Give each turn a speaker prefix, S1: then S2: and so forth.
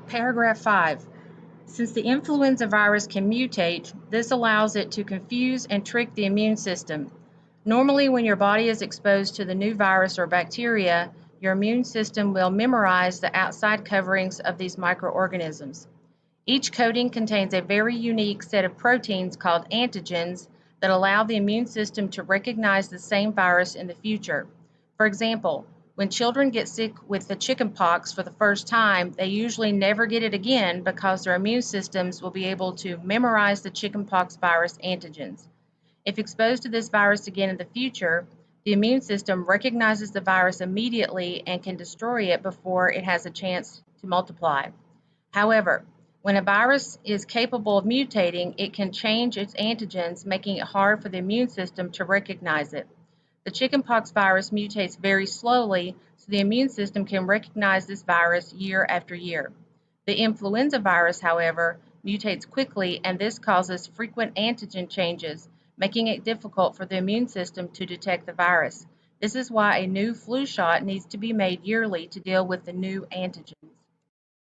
S1: Paragraph 5. Since the influenza virus can mutate, this allows it to confuse and trick the immune system. Normally, when your body is exposed to the new virus or bacteria, your immune system will memorize the outside coverings of these microorganisms. Each coating contains a very unique set of proteins called antigens that allow the immune system to recognize the same virus in the future. For example, when children get sick with the chickenpox for the first time, they usually never get it again because their immune systems will be able to memorize the chickenpox virus antigens. If exposed to this virus again in the future, the immune system recognizes the virus immediately and can destroy it before it has a chance to multiply. However, when a virus is capable of mutating, it can change its antigens, making it hard for the immune system to recognize it. The chickenpox virus mutates very slowly, so the immune system can recognize this virus year after year. The influenza virus, however, mutates quickly, and this causes frequent antigen changes, making it difficult for the immune system to detect the virus. This is why a new flu shot needs to be made yearly to deal with the new antigens.